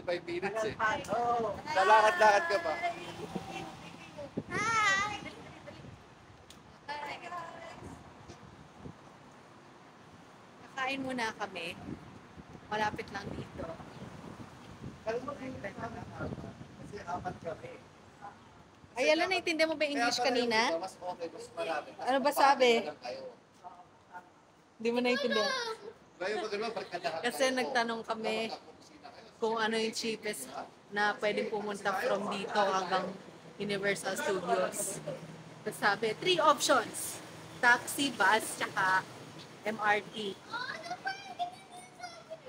minutes eh. Lalakad-lakad ka pa. Kakain muna kami. Malapit lang dito. Kasi apat kami. Ay, alam, naiintindihan mo ba yung English kanina? Mas okay, mas marami. Ano ba sabi? Hindi mo naiintindihan. Kasi nagtanong kami kung ano yung cheapest na pwedeng pumunta from dito hanggang Universal Studios. Tapos sabi, 3 options. Taxi, bus, tsaka MRT.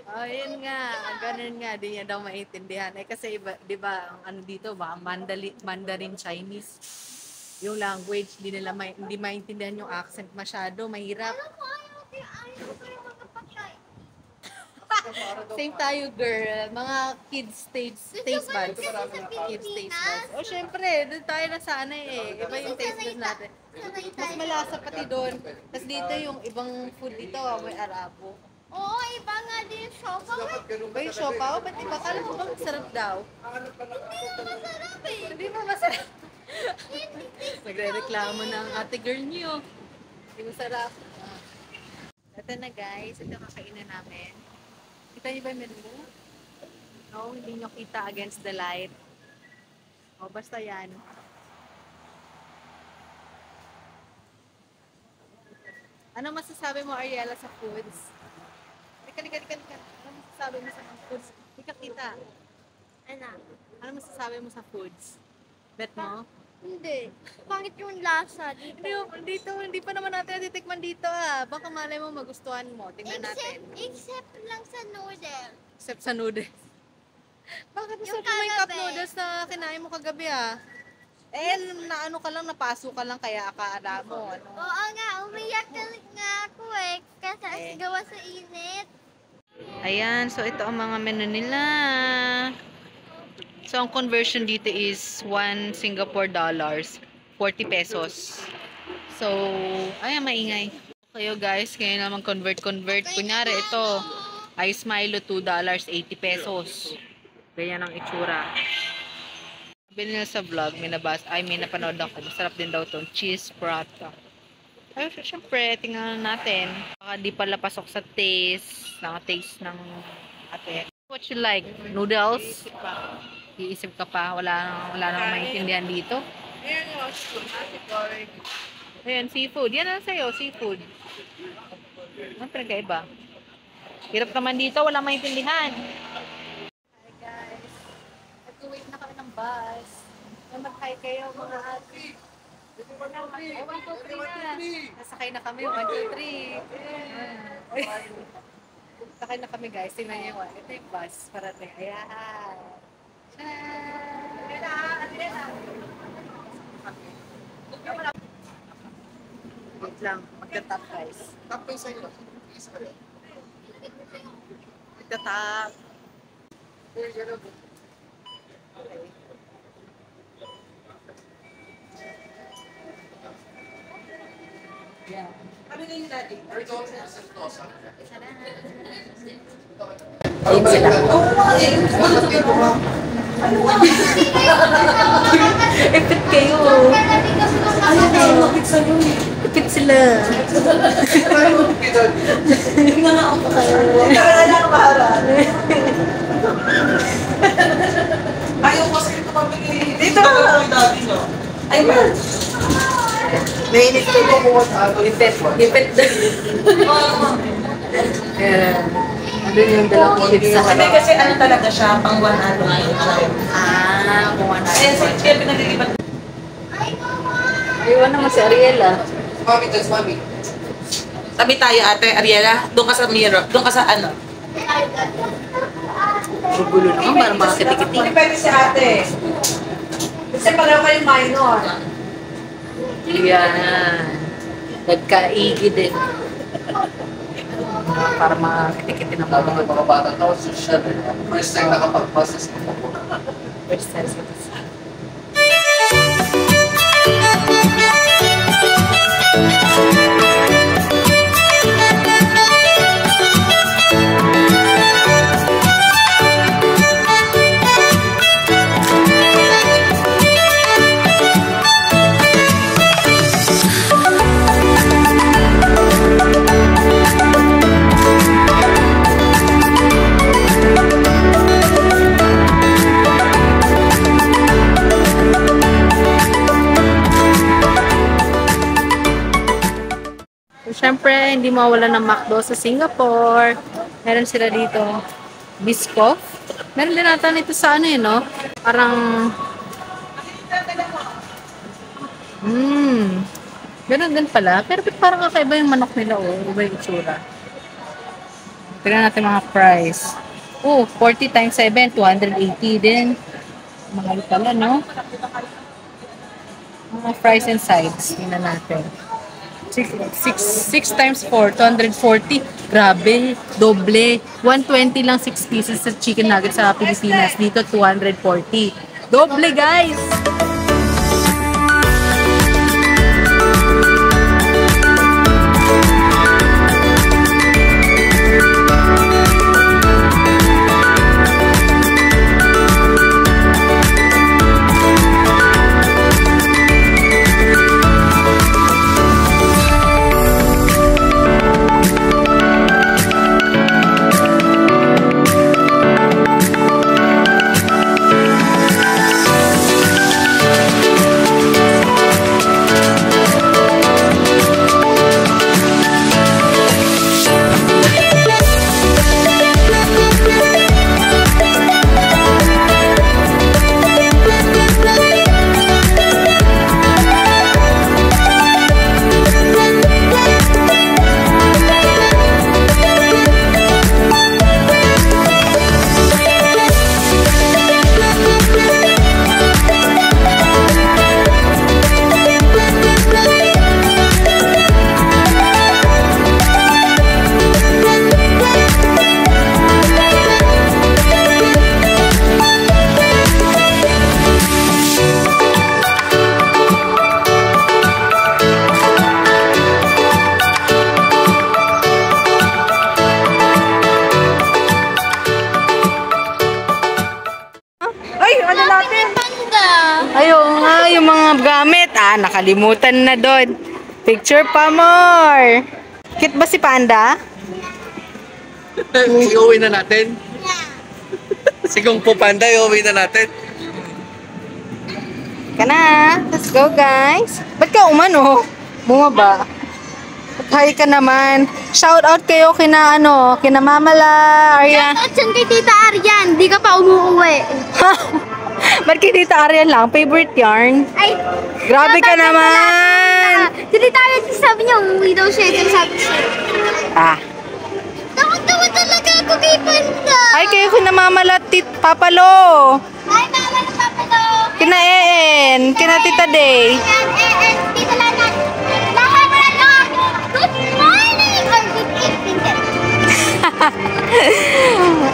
Oh, yun nga. Ganun nga. Di niya daw maintindihan. Eh, kasi iba, di ba, ang ano dito ba, Mandarin Chinese. Yung language, hindi maintindihan yung accent masyado. Mahirap. Same tayo, girl. Mga kids taste buds. Kids taste buds. O, syempre, doon tayo nasanay eh. Iba yung taste buds natin. Mas malasa pati doon. Tapos dito yung ibang food dito, may Arabo. Oo, iba nga din yung siopaw. Ba yung siopaw? Ba't iba? Kala ko ba masarap daw? Hindi masarap eh. Hindi ba masarap? Nagre-reklamo ng ate girl niyo. Hindi masarap. Ito na guys, ito kakainin namin. Kita niyo ba yung menu? No, hindi nyo kita against the light. O, basta yan. Ano masasabi mo, Ariela, sa foods? Lika. Ano masasabi mo sa foods? Hindi ka kita. Ano masasabi mo sa foods? Bet mo? Hindi. Pangit yung lasa dito. Hindi pa naman natin natitikman dito ah. Baka malay mo magustuhan mo. Tingnan natin. Except lang sa noodle. Except sa noodles. Bakit masarap mo yung cup noodles na kinain mo kagabi ah? Eh, naano ka lang, napaso ka lang kaya akala mo. Ano? Oo nga, umiyak nga ako eh. Kasi gawa sa init. Ayan, so ito ang mga menu nila. So, ang conversion dito is 1 Singapore dollars, 40 pesos. So, ayan, maingay. Kayo guys, kaya naman convert. Kunyari, ito, Ice Milo, 2 dollars, 80 pesos. Ganyan ang itsura. Sabi nila sa vlog, may napanood ako. Masarap din daw itong cheese prata. Ay, syempre, tingnan natin. Baka di pala pasok sa taste ng ate. What you like? Noodles? Iisip ka pa, wala nang maintindihan dito. Ayan, seafood. Yan ang sa'yo, seafood. Ano pinagkaiba? Hirap naman dito, wala maintindihan. Hi guys. Nag-wait na kami ng bus. Mag-hi kayo mga ate. 1, 2, 3 na. Nasakay na kami, 1, 2, 3. Sakay na kami guys. Tingnan niyo. Ito yung bus. Parating. Ayan. Wait lang, magta-tap guys. Tap pa yung sa'yo. Magta-tap. Yeah. Ano na yung daddy? Ayun sila. Ipit kayo. Ayun na, makit sa'yo. Ipit sila. Nga nga ako kayo. Kaya lang maharap. Ayaw kasi ito pabili. Dito ako yung dati, no? Ay, man. Mainit ko po. Ipit. Ipit. Doon yung dalawang pizza. Hindi kasi ano talaga siya, pang 1 ano. Kung ano. Kaya pinag-iibat. Iwan naman si Ariela. Mami, that's mami. Tabi tayo ate, Ariela. Doon ka sa mirror. Doon ka sa ano. Gugulo naman para mga kitikiti. Hindi pwede si ate. Kasi pareho kayong minor. Yan. Nagkaigi din. Para mga kitikiti na Lalo ng mga bata tao, social. First time nakapagpasa sa First time. syempre, hindi mawala ng McDo sa Singapore. Meron sila dito, Biscoff. Meron din nata nito sa ano yun, no? Parang, meron din pala. Pero parang kakaiba yung manok nila, oh. Iba yung itsura. Tignan natin mga price. Oh, 40 times 7, 280 din. Mahal pala, no? Mga fries and sides. Tingnan natin. 6 times 4, 240. Grabe. Doble. 120 lang 6 pieces sa chicken nuggets sa Pilipinas. Dito, 240. Doble, guys! Ayun nga, yung mga gamit. Nakalimutan na doon. Picture pa more. Cute ba si Panda? Iuwi na natin. Sigong po Panda, iuwi na natin. Ka na. Let's go, guys. Ba't ka umano? Bumaba. Hi ka naman. Shout out kayo kina kina Mamala, Arya. Shout out kay Tita Aryan, di ka pa umuuwi. Ba't kay Tita Arya lang? Favorite yarn? Ay, Grabe ka naman! Si Tita Aryan, sabi niya, umuwi daw siya. Ito sabi siya. Takot-tawa talaga ako kay Panda. Ay, kayo kina Mamala, Papalo. Ay, mama na papalo. Kina Een, kina Tita Day. Tita Lanan. Lahat na lang. Good morning or good evening.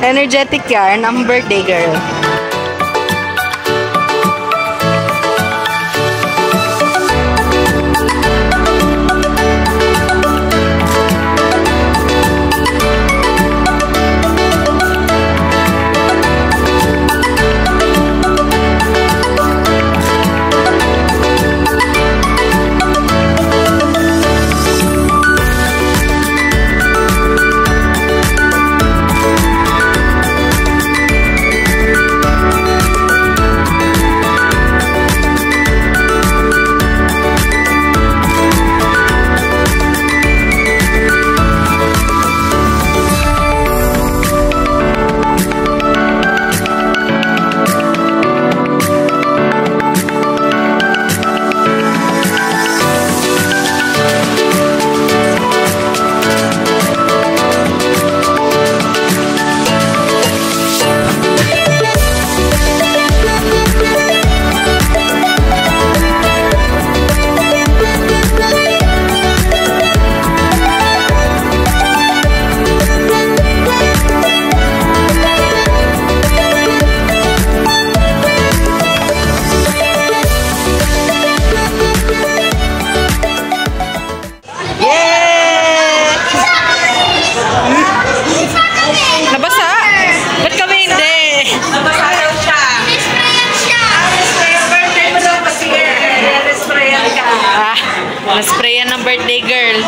Energetic yarn, ang birthday girl. Na-sprayan ng birthday girl.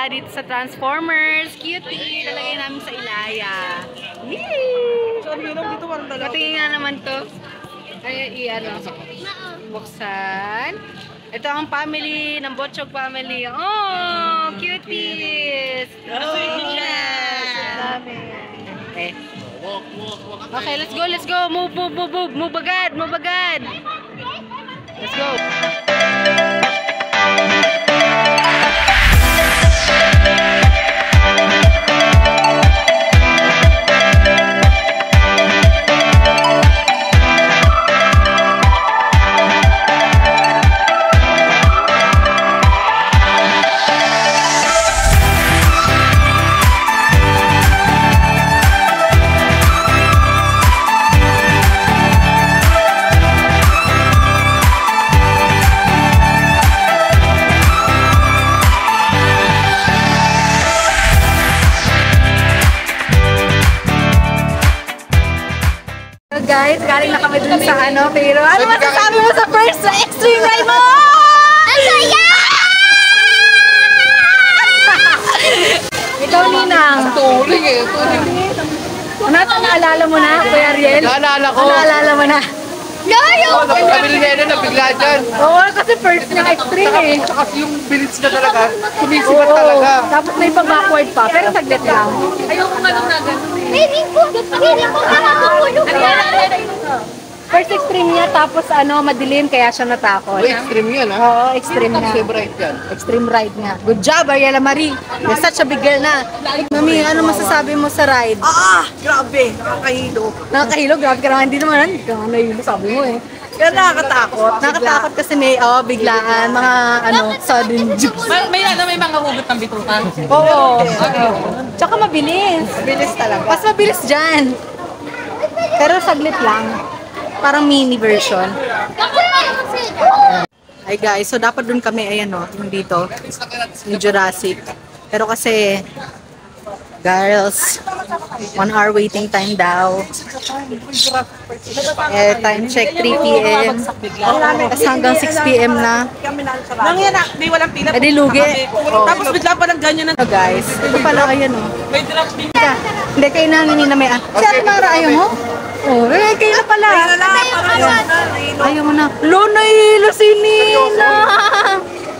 dito sa Transformers. Cutie! Lalagay namin sa Ilaya. Yay! So, ano yun? Dito parang dalawa. Patingin nga naman to. Ay, i-ano. Buksan. Ito ang family ng Botchog family. Oh, cuties! Oh, yes! Okay. Okay, let's go, let's go. Move, move, move, move. Move agad, move agad. Let's go. Guys, galing na kami dun sa ano, pero ano masasabi mo sa first extreme ride mo? Ang saya! Ikaw, Ninang. Tuling eh. Tuling. Ano ito, naalala mo na, Kuya Ariel? Naalala ko. Naalala mo na. Layo! Napagkabili niya na bigla dyan. Oo, kasi first niyang extreme eh. Kasi yung bilits na talaga, sumisibat talaga. Tapos may pag-backward pa, pero saglit lang. Ayoko nga nung na gano'n eh. Baby ko! Baby ko! Nakakahulog ka! First extreme niya, tapos ano, madilim, kaya siya natakot. Uy, extreme yan ha. Oo, extreme na. Extreme right yan. Extreme ride nga. Good job, Ariela Marie. You're such a big girl na. Mami, ano masasabi mo sa ride? Grabe. Nakakahilo. Nakakahilo, grabe ka naman. Hindi naman, hindi ka naman nahilo, sabi mo eh. Kaya nakakatakot. Nakatakot kasi may, biglaan, mga ano, sudden juice. May mga hugot ng bitukan. Oo. Tsaka mabilis. Bilis talaga. Mas mabilis dyan. Pero saglit lang. Parang mini version. Hi guys, so dapat dun kami, ayan o, yung dito, yung Jurassic. Pero kasi, girls, 1 hour waiting time daw. Time check, 3 p.m. Tapos hanggang 6 p.m. na. Nang yan di walang pila. Eh, di lugi. Tapos bigla pa ng ganyan na. So guys, ito pala, ayan o. May drop din. Hindi, kayo na na may Si Ate Mara, ayaw mo? Oh, kayo na pala. Ayaw mo na. Lo, nahihilo si Nina.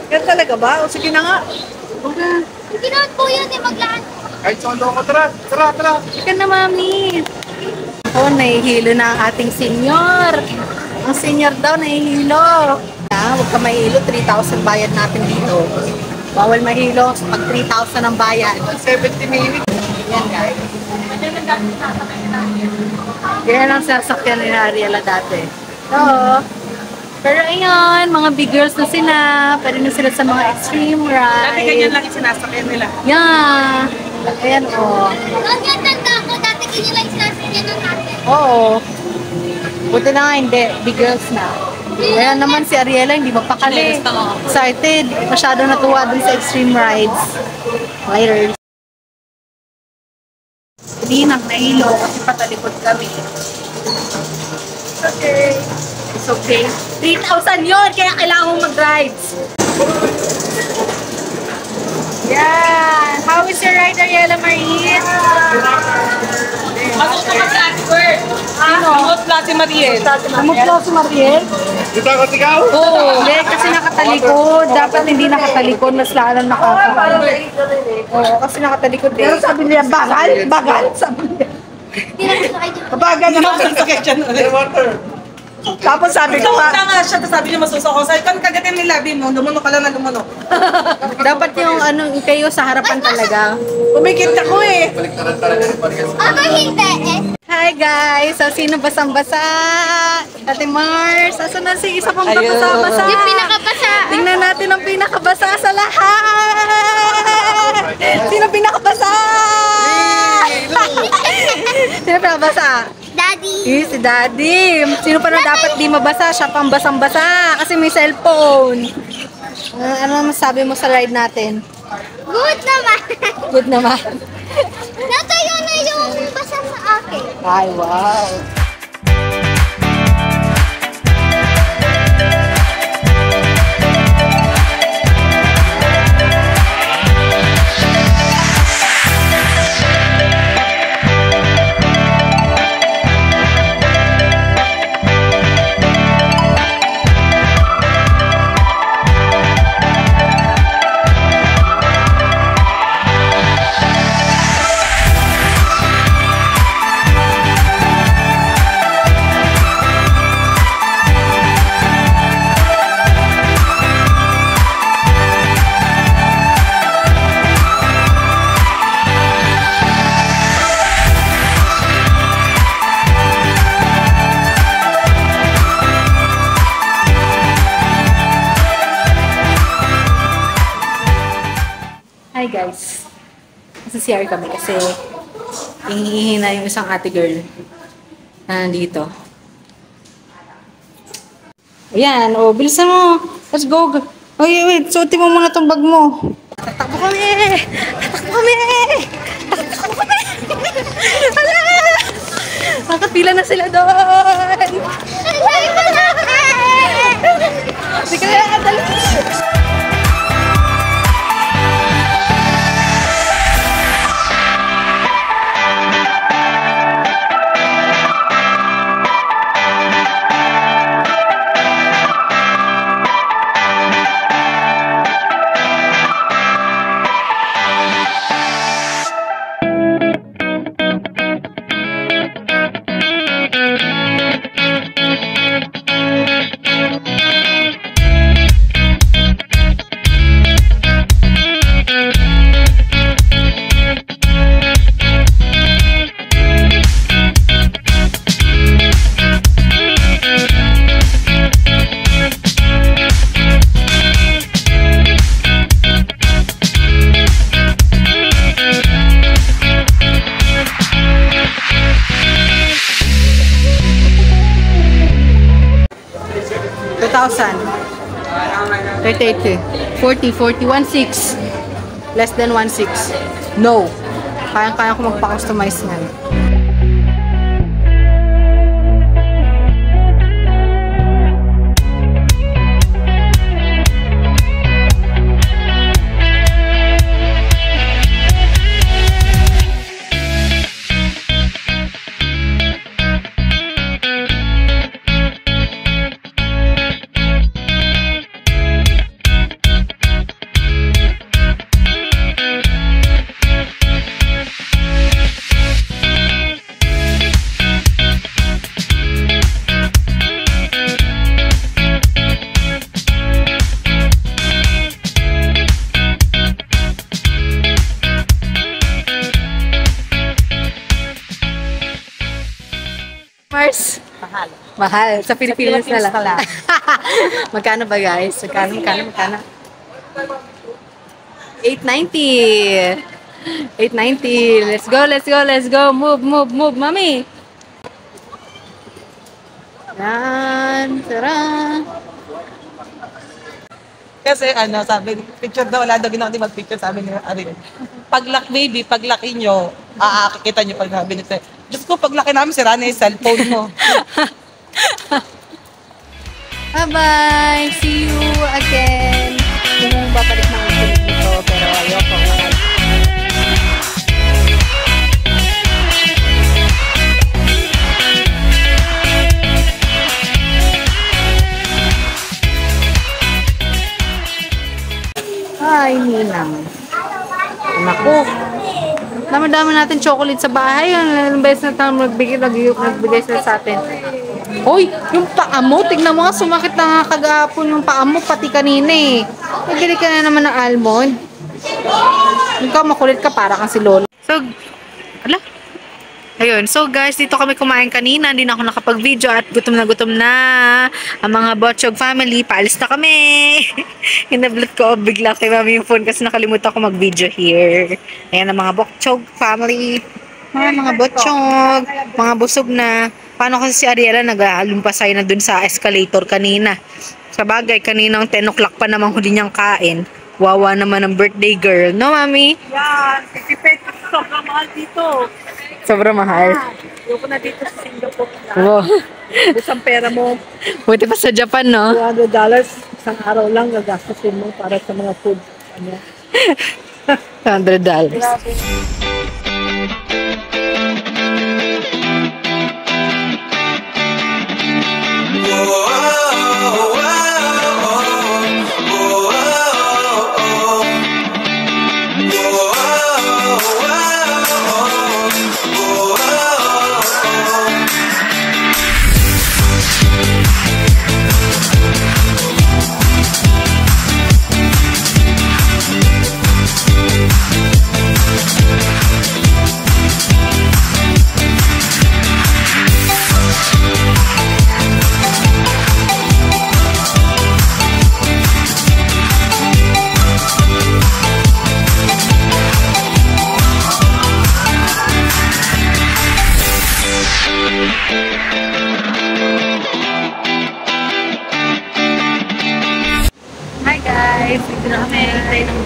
Yan talaga ba? O sige na nga. Hindi naman po yun eh, maglaan. Kahit sa ko, tara, tara, tara. Ika na, mami. Oh, nahihilo na ang ating senior. Ang senior daw, nahihilo. Huwag ka mahilo, 3,000 bayad natin dito. Bawal mahilo pag 3,000 ang bayad. 70 minutes. Yan, guys. Yan ang sasakyan ni Ariela dati. Oo. Pero ayun, mga big girls na sila. Pwede na sila sa mga extreme Dati ganyan ride. lang yung sinasakyan nila. Yeah. Ayan, oh. Ang ganda ko, dati ganyan lang sinasakyan ng natin. Oo. Buti na nga, hindi. Big girls na. Kaya naman si Ariela, hindi mapakali. Excited. Masyado natuwa dun sa extreme rides. Later. Hindi nahilo kasi patalikod kami. Okay. It's okay. 3,000 yun! Kaya kailangan mong mag-rides. Yan! How is your ride, Ariela Marie? Masok ka sa Atwork. Ano? Masok lang si Mariel. Namutlo si Mariel? Kita ko sigaw? Oo. Hindi, kasi nakatalikod. Dapat hindi nakatalikod. Mas lalong nakakatalikod. Oo, kasi nakatalikod eh. Pero sabi niya, bagal? Bagal? Sabi niya. Hindi na gusto kayo dito. Bagal na masasakyan dyan ulit. Water. Tapos sabi ko, nga siya, tapos sabi niya masusuko. Sabi ko, kagatin nila, din mo, lumuno ka lang na lumuno. Dapat yung ano, kayo sa harapan talaga. Umikit ako eh. Baliktaran talaga ni Marias. Aba, hindi eh. Hi guys! So, sino basang-basa? Ate Mars, asan na si isa pang basa-basa? Yung pinakabasa. Tingnan natin ang pinakabasa sa lahat! Sino pinakabasa? Sino pinakabasa? Daddy. Si Daddy. Sino pa na dapat di mabasa? Siya pang basang-basa kasi may cellphone. Ano masabi mo sa ride natin? Good naman. Good naman. Natayo na yung basa sa akin. Ay, wow. Hi guys. Nasa CR kami kasi hihingi na yung isang ate girl na nandito. Ayan, bilisan mo. Let's go. Wait, suotin mo muna tong bag mo. Tatakbo kami! Tatakbo kami! Tatakbo kami! Hala! Nakapila na sila doon! Sige na, dali! $38, 40, 1.6. Less than 1.6. No. Kaya ko magpa-customize nga. Mahal. Mahal. Sa Pilipinas na lang. Magkano ba guys? Magkano? 890. 890. Let's go. Move, mami. Yan. Tara. Kasi sabi, picture daw, wala daw ginawa mag-picture, sabi ni Ariel. Paglaki nyo, aakikita nyo pag sabi niya. Diyos ko, paglaki namin, sira na yung cellphone mo. Bye-bye! See you again! Kung babalik na ako dito, pero ayoko. Ay, Ninang. Naku. Dami-dami natin chocolate sa bahay. Ang beses na tayo nagbigay sila sa atin. Hoy, yung paa mo. Tignan mo nga, sumakit na nga kagapon yung paa mo, pati kanina eh. Nagbili ka na naman ng almond. Ikaw makulit ka, para kang si Lola. So, ayun. So guys, dito kami kumain kanina. Hindi na ako nakapag-video at gutom na ang mga Botchog family. Paalis na kami. Hinablot ko bigla kay mami yung phone kasi nakalimutan ko mag-video here. Ayan ang mga Botchog family. Mga Botchog. Mga busog na. Paano kasi si Ariela nag-alumpasay na dun sa escalator kanina. Sa bagay, kaninang 10 o'clock pa naman huli niyang kain. Wawa naman ang birthday girl. No, mami? Yan. Tipid. Sobrang mahal dito. Sobrang mahal. Ayoko na dito sa Singapore. Wow. Busang pera mo. Buti pa sa Japan, no? $200. Isang araw lang gagastusin mo para sa mga food. $100.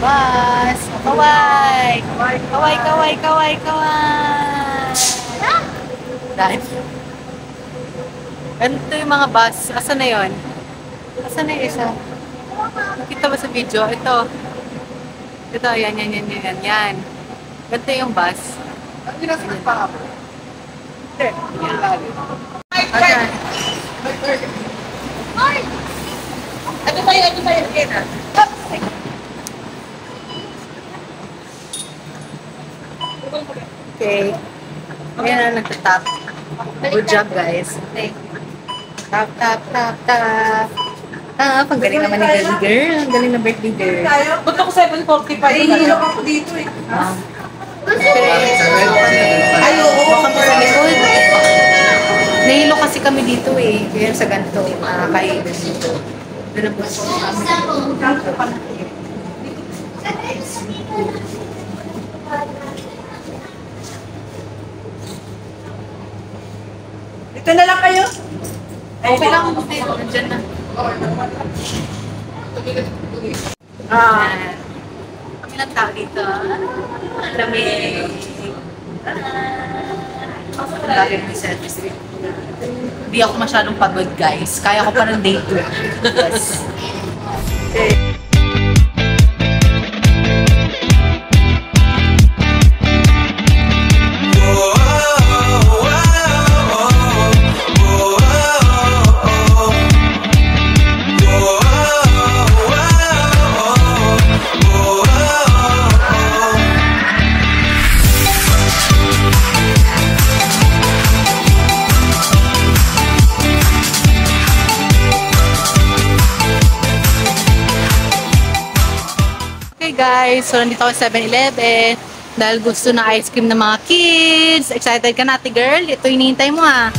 bus. Kaway! Kaway, kaway, kaway, kaway! Dahil. Ganito yung mga bus. Asan na yun? Asan na yung isa? Nakita ba sa video? Ito. Ito, yan. Ganito yung bus. Ayan. Ano tayo, Kena? Okay. Ayan na, nagtatap. Good job, guys. Okay. Tap, tap, tap, tap. Ang galing naman ni Galing Girl. Ang galing na birthday girl. Ba't ako 7:45? Nahihilok ako dito eh. Ay, oo. Baka pa sa likod. Nahilo kasi kami dito eh. Kaya sa ganito, kainan dito. Doon na po kami. Dito na lang kayo. Okay lang ako dito. Nandiyan na. Kami lang tao dito. Lamig. Ang lagi ng service. Hindi ako masyadong pagod, guys. Kaya ko pa ng day 2. Yes. Guys, so nandito ako sa 7-Eleven dahil gusto na ice cream ng mga kids. Excited ka na, ate girl? Ito hinihintay mo ha.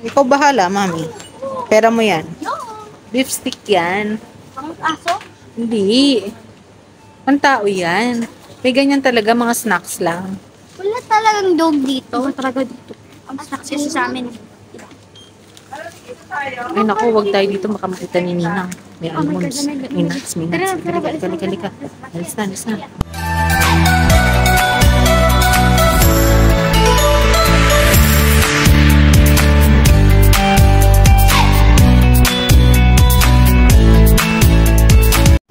Ikaw bahala, mami. Pera mo yan. Beef stick yan. Ang aso? Hindi. Ang tao yan. May ganyan talaga, mga snacks lang. Wala talagang dog dito. Wala talaga dito. Ang snacks kasi sa amin. Ay naku, wag tayo dito makamakita ni Ninang. May almonds. May nuts, may nuts. Halika. Alis na.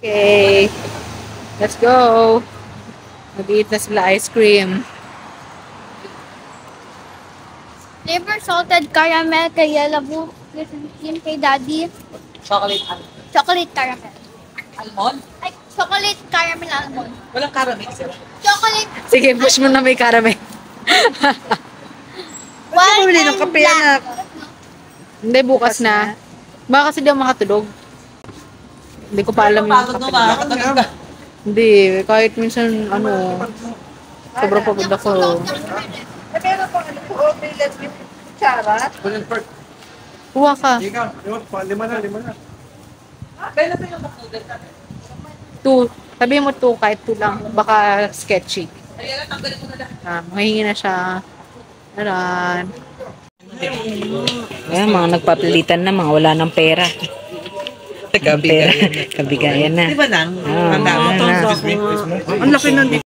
Okay. Let's go. Mag-eat na sila ice cream. Flavor salted caramel kay Yellow. Yun kay Daddy. Chocolate Chocolate caramel. almond. Ay, Chocolate caramel almond. Walang caramel sila. Chocolate Sige, push mo na may caramel. white bumili ng and kape, black. anak? Hindi, bukas na. Baka kasi di ako makatulog. Hindi ko pa alam yung Pagod kape. mo, makakatulog ka. Hindi, kahit minsan, sobrang pagod ako. Meron pang ano po, let's get kutsara. Kuha ka. Lima na. Meron pa yung makudel natin. 2. Sabihin mo 2, kahit 2 lang. Baka sketchy. Ayan, tanggalin mo na lang. Mahingi na siya. Ayan. Ayan, mga nagpapilitan na, mga wala ng pera. Kabigayan. Kabigayan na. Di ba nang? Ah, Ang dami. ah, Ang laki nun.